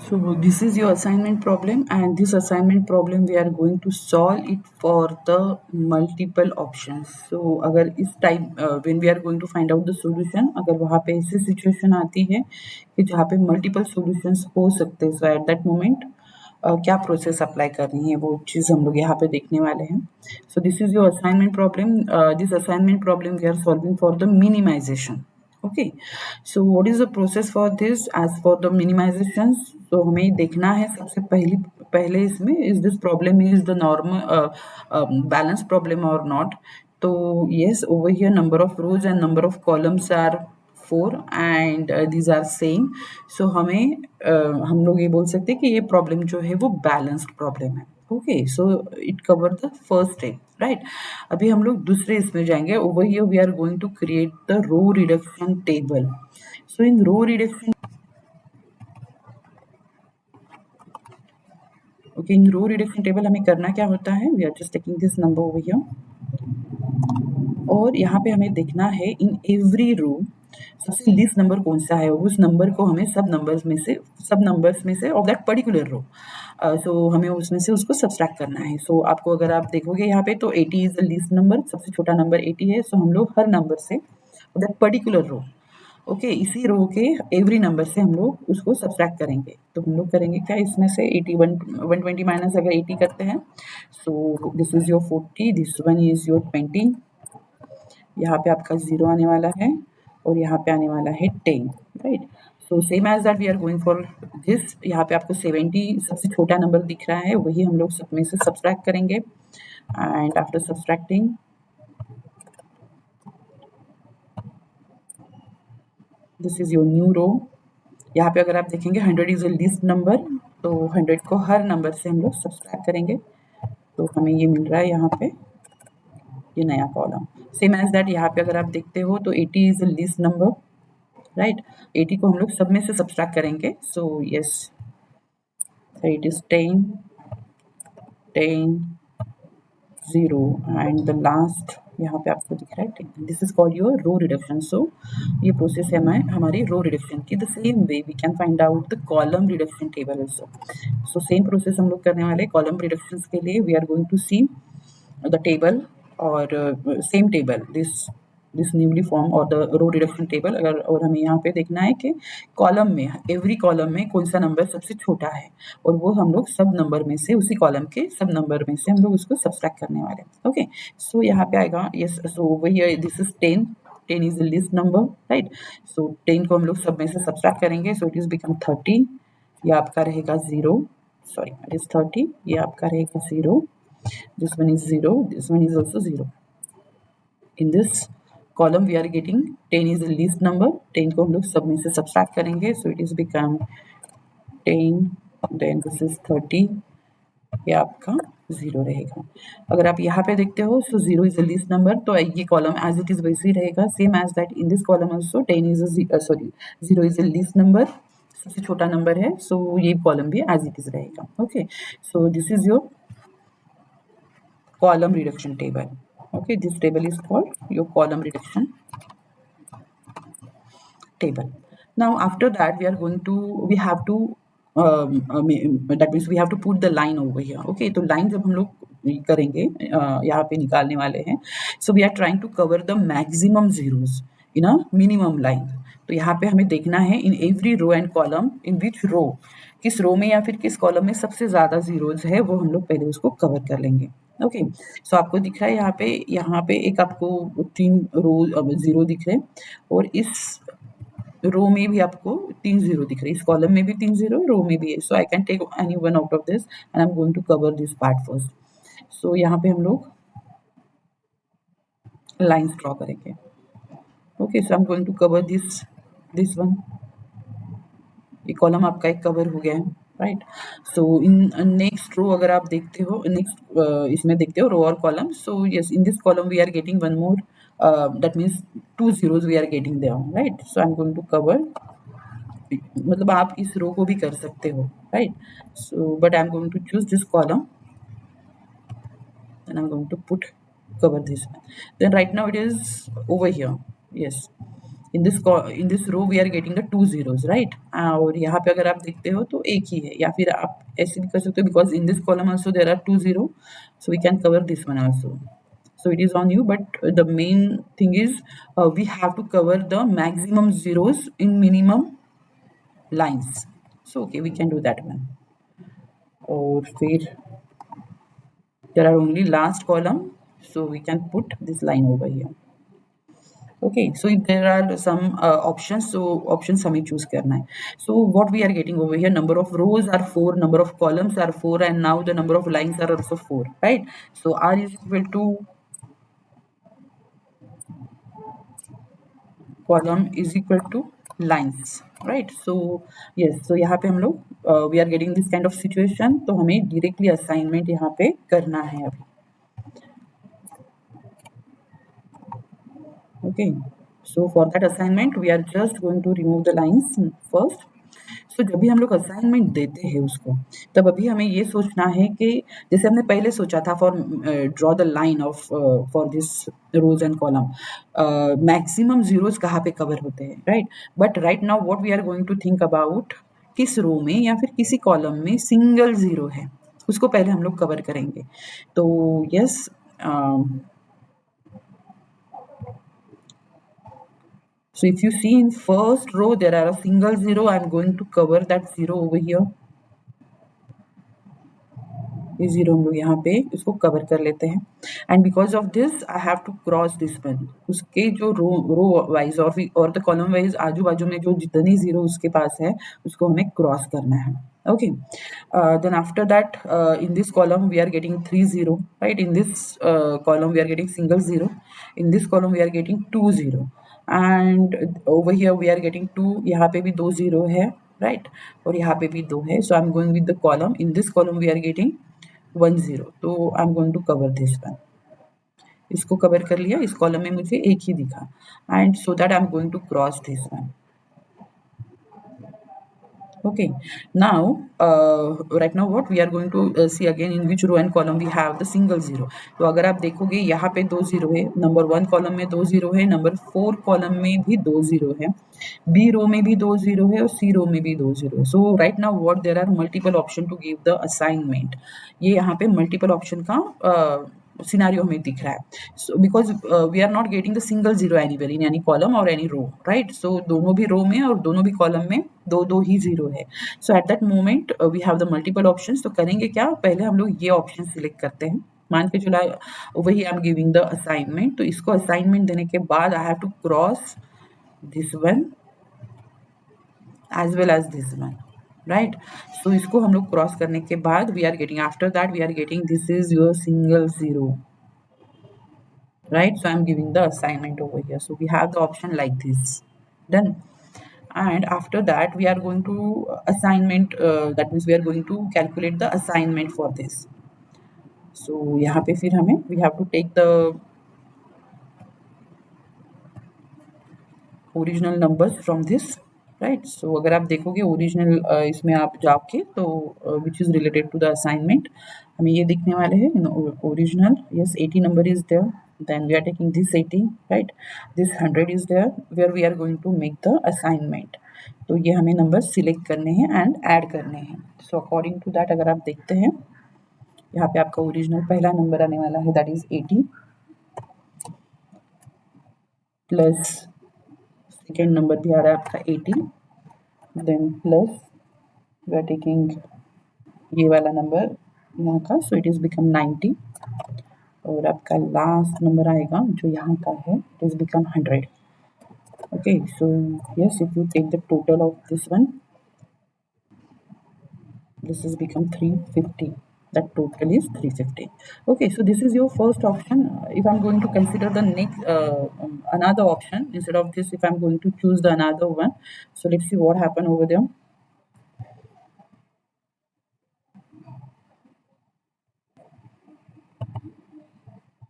So this is your assignment problem, and this assignment problem we are going to solve it for the multiple options. So अगर इस time when we are going to find out the solution, अगर वहाँ पे ऐसी situation आती है कि जहाँ पे multiple solutions हो सकते हैं, so at that moment क्या प्रोसेस अप्लाई करनी है वो चीज़ हम लोग यहाँ पे देखने वाले हैं. So this is your assignment problem. This assignment problem we are solving for the minimization. Okay, so what is the process for this? As for the minimizations, तो हमें देखना है सबसे पहले इसमें is this problem is the normal balance problem or not. तो yes, over here number of rows and number of columns are 4 and these are same. So हमें हम लोग ये बोल सकते हैं कि ये प्रॉब्लम जो है वो बैलेंस्ड प्रॉब्लम है. Okay, so it cover the first step, right. अभी हम लोग दूसरे इसमें जाएंगे. Over here we are going to create the row reduction table. So in row reduction, okay, in row reduction table हमें करना क्या होता है? We are just taking this number over here और यहाँ पे हमें देखना है इन एवरी रो सबसे लीस्ट नंबर कौन सा है, उस नंबर को हमें सब नंबर्स में से ऑफ दैट पर्टिकुलर रो, सो हमें उसमें से उसको सब्सट्रैक्ट करना है. सो आपको अगर आप देखोगे यहाँ पे तो 80 इज द लीस्ट नंबर, सबसे छोटा नंबर 80 है. सो हम लोग हर नंबर से दैट पर्टिकुलर रो, ओके, इसी रो के एवरी नंबर से हम लोग उसको सब्सट्रैक्ट करेंगे. तो हम लोग करेंगे क्या, इसमें से 81 120 माइनस अगर 80 करते हैं, so this is your 40, this one is your 20, यहाँ पे आपका 0 आने वाला है और यहाँ पे आने वाला है 10, right. So same as that we are going for this. यहाँ पे आपको 70 सबसे छोटा नंबर दिख रहा है, वही हम लोग सब में से सब्सट्रैक्ट करेंगे. And after subtracting, this is your new row. यहाँ पे अगर आप देखेंगे 100 इज अ लीस्ट नंबर, तो 100 को हर नंबर से हम लोग सब्सट्रैक्ट करेंगे. तो हमें ये मिल रहा है यहाँ पे ये नया कॉलम. सेम एज दैट यहाँ पे अगर आप देखते हो तो 80 is a least number, right. 80 को हम लोग सब में से सब्सट्रैक्ट करेंगे. So yes, it is 10 10 0 and the last यहाँ पे आपको दिख रहा है 10. This is called your row reduction. So ये प्रोसेस है हमारी रो रिडक्शन की. The same way we can find out the column reduction table also. So same process हम लोग करने वाले. कॉलम रिडक्शन के लिए we are going to see the table और same table this newly form और the row reduction table. अगर और हमें यहाँ पे देखना है कि कॉलम में एवरी कॉलम में कौन सा नंबर सबसे छोटा है और वो हम लोग सब नंबर में से उसी कॉलम के सब नंबर में से हम लोग उसको सब्सट्रैक्ट करने वाले. ओके, सो यहाँ पे आएगा यस. सो वही this is 10 is the least number, right. So 10 को हम लोग सब में से सब्सट्रैक्ट करेंगे. So it is become 30. ये आपका रहेगा 0, सॉरी इट इज 30. ये आपका रहेगा 0. This one is 0, this one is also 0. In this column we are getting 10 is the least number. 10 को हम लोग सब में से सब्सट्रैक्ट करेंगे. So it is become 10, then this is 30. ये आपका 0 रहेगा. अगर आप यहाँ पे देखते हो so 0 is the least number, तो ये column as it is वैसे ही रहेगा. Same as that in this column also 10 is a 0 is the least number, सबसे छोटा नंबर है. So ये column भी as it is रहेगा. Okay, so this is your column reduction table. Okay, this table is called your column reduction table. Now after that we have to that means we have to put the line over here. Okay, तो line जब हम लोग करेंगे यहाँ पे निकालने वाले हैं. So we are trying to cover the maximum zeros in a minimum line. तो यहाँ पे हमें देखना है in every row and column in which row, किस रो में या फिर किस कॉलम में सबसे ज्यादा जीरोज है वो हम लोग पहले उसको कवर कर लेंगे. ओके, सो आपको दिख रहा है यहाँ पे एक आपको 3 रो 0 दिख रहे हैं और इस रो में भी आपको 3 0 दिख रहे हैं. इस कॉलम में भी 3 0, रो में भी है. So I can take any one out of this and I am going to cover this part first. So यहाँ पे हम लोग लाइन्स ड्रॉ करेंगे. Okay, so I am going to cover this one. ये कॉलम आपका एक cover हो गया है, right. So in next row अगर आप देखते हो, नेक्स्ट इसमें देखते हो रो और column. So yes, in this column we are getting one more, that means 2 zeros we are getting there, right. So I am going to cover, मतलब आप इस रो को भी कर सकते हो, right. So but I am going to choose this column and I'm going to cover this. Then right now it is over here. Yes, in this row we are getting the 2 zeros, right. और यहाँ पे अगर आप देखते हो तो एक ही है, या फिर आप ऐसे भी कर सकते हो, because in this column also there are 2 zero, so we can cover this one also. So it is on you, but the main thing is we have to cover the maximum zeros in minimum lines. So okay, we can do that one. और फिर there are only last column, so we can put this line over here. Okay, so if there are some options, so options हमें choose करना है. So what we are getting over here, number of rows are 4, number of columns are 4, and now the number of lines are also 4, right? So R is equal to column is equal to lines, right? So yes, so यहाँ पे हम लोग we are getting this kind of situation, तो हमें directly assignment यहाँ पे करना है अभी. Okay, so for that assignment we are just going to remove the lines first. So जब भी हम लोग असाइनमेंट देते हैं उसको, तब अभी हमें ये सोचना है कि जैसे हमने पहले सोचा था for draw the line of for this rows and column, maximum zeros कहाँ पे कवर होते हैं, right? But right now what we are going to think about, किस रो में या फिर किसी कॉलम में सिंगल जीरो है, उसको पहले हम लोग कवर करेंगे. तो yes, so if you see in first row there are a single zero, I'm going to cover that zero over here. ये जीरो हम लोग यहाँ पे इसको कवर कर लेते हैं, and because of this I have to cross this one. उसके जो रो वाइज और द कॉलम वाइज आजू बाजू में जो जितनी जीरो उसके पास है उसको हमें क्रॉस करना है. Okay, then after that in this column we are getting 3 0, right? In this column we are getting single zero, in this column we are getting 2 0, and over here we are getting 2, यहाँ पे भी 2 0 है, right? और यहाँ पे भी 2 है. So I'm going with the column. In this column we are getting 1 0, तो I'm going to cover this one. इसको कवर कर लिया, इस कॉलम में मुझे एक ही दिखा, and so that I am going to cross this one. Okay, now right now what we are going to see again, in which row and column we have the single zero. तो अगर आप देखोगे यहाँ पे 2 zero है, number 1 column में 2 zero है, number 4 column में भी 2 जीरो है, बी रो में भी 2 जीरो है और सी रो में भी 2 जीरो है. So right now what, there are multiple option to give the assignment. ये यहाँ पे मल्टीपल ऑप्शन का सिनारियो हमें दिख रहा है. So because we are not getting the single zero anywhere in any column और एनी रो, राइट? सो दोनों भी रो में और दोनों भी कॉलम में दो दो ही जीरो है. So at that moment we have the multiple options. तो करेंगे क्या, पहले हम लोग ये ऑप्शन सिलेक्ट करते हैं. मान के चला वही I am giving the assignment, तो इसको असाइनमेंट देने के बाद I have to cross this one as well as this one, right? So इसको हम लोग क्रॉस करने के बाद we are getting, after that we are getting this is your single zero, right? So I'm giving the assignment over here. So we have the option like this, done. And after that we are going to assignment, that means we are going to calculate the assignment for this. So यहाँ पे फिर हमें we have to take the original numbers from this, right? So अगर आप देखोगे original इसमें आप जाके तो which is related to the assignment, हमें ये दिखने वाले हैं original. Yes, 80 number is there, then we are taking this 80, right? This 100 is there where we are going to make the assignment. तो ये हमें नंबर सिलेक्ट करने हैं एंड ऐड करने हैं. सो अकॉर्डिंग टू दैट अगर आप देखते हैं यहाँ पे आपका ओरिजिनल पहला नंबर आने वाला है, that is 80, plus second number भी आ रहा है आपका 80, then plus we are taking ये वाला नंबर यहाँ का, सो इट इज़ बिकम 90, और आपका लास्ट नंबर आएगा जो यहाँ का है, it is become 100. Okay, so yes, if you take the total of this one, this is become 350. That total is 350. Okay, so this is your first option. If I'm going to consider the next another option instead of this, if I'm going to choose the another one, so let's see what happened over there.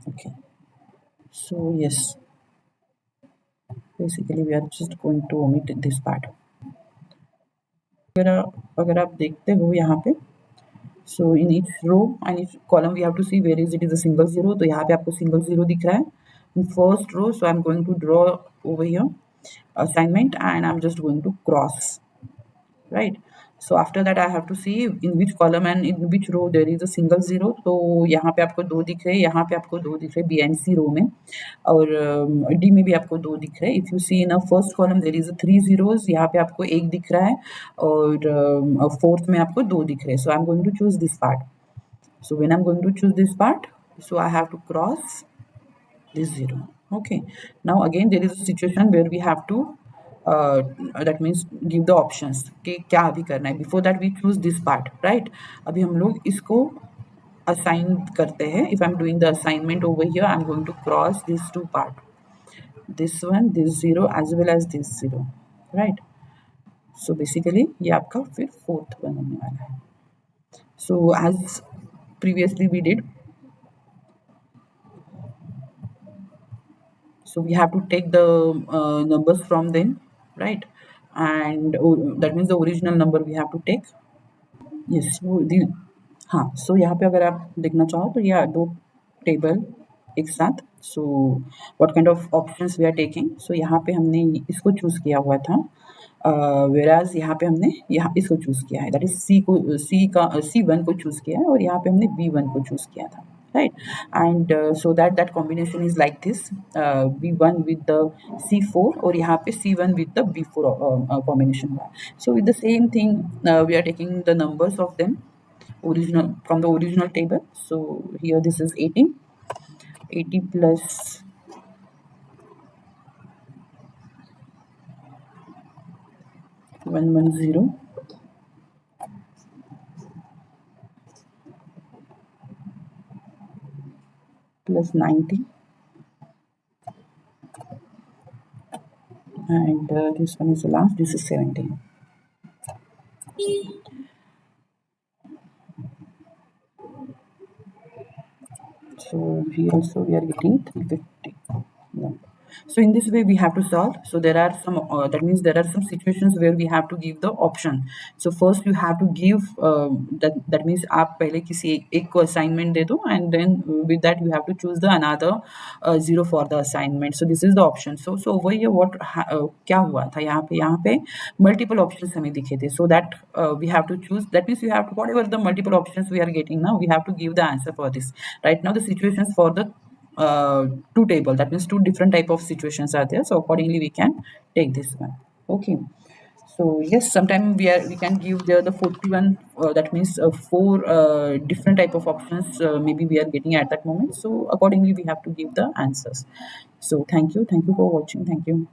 Okay, so yes, basically we are just going to omit this part. अगर आप देखते हो यहाँ पे, so in each row and each column we have to see where is it is a single zero. तो यहाँ पे आपको सिंगल जीरो दिख रहा है in first row. So I am going to draw over here assignment, and I'm just going to cross, right? So after that I have to see in which column and in which row there is a single zero. तो यहाँ पे आपको दो दिख रहे हैं, यहाँ पे आपको दो दिख रहे हैं बी एंड सी रो में, और डी में भी आपको दो दिख रहे हैं. If you see in a first column there is three zeros, यहाँ पे आपको एक दिख रहा है, और फोर्थ में आपको दो दिख रहे हैं. So I am going to choose this part. So when I'm going to choose this part, so I have to cross this zero. Okay, now again there is a situation where we have to uh, that means give the options कि क्या अभी करना है. Before that we choose this part, right? अभी हम लोग इसको assign करते हैं. If I'm doing the assignment over here, I'm going to cross these two part, this one, this zero as well as this zero, right? So basically ये आपका फिर fourth one होने वाला है. So as previously we did, so we have to take the numbers from them, right? And that means the original number we have to take. Yes, so the हाँ, so यहाँ पे अगर आप देखना चाहो तो ये दो टेबल एक साथ. So what kind of options we are taking. So यहाँ पे हमने इसको चूज किया हुआ था, वेराज यहाँ पे हमने यहाँ इसको चूज किया है, दैट इज सी को, सी का C1 को चूज किया है, और यहाँ पे हमने B1 को चूज किया था, right? And so that combination is like this, B1 with the C4, और यहाँ पे C1 with the B4 combination हुआ. So with the same thing, we are taking the numbers of them original from the original table. So here this is 80 plus 110 plus 90, and this one is the last, this is 17. So here also we are getting 350. Yeah. So in this way we have to solve. So there are some that means there are some situations where we have to give the option. So first you have to give that means आप पहले किसी एक को assignment दे दो, and then with that you have to choose the another zero for the assignment. So this is the option. So over here what क्या हुआ था, यहाँ पे multiple options हमें दिखे थे. So that we have to choose. That means you have to, whatever the multiple options we are getting now, we have to give the answer for this. Right now the situations for the two table, that means two different type of situations are there, so accordingly we can take this one. Okay, so yes, sometimes we can give the 41, that means four different type of options maybe we are getting at that moment, so accordingly we have to give the answers. So thank you for watching. Thank you.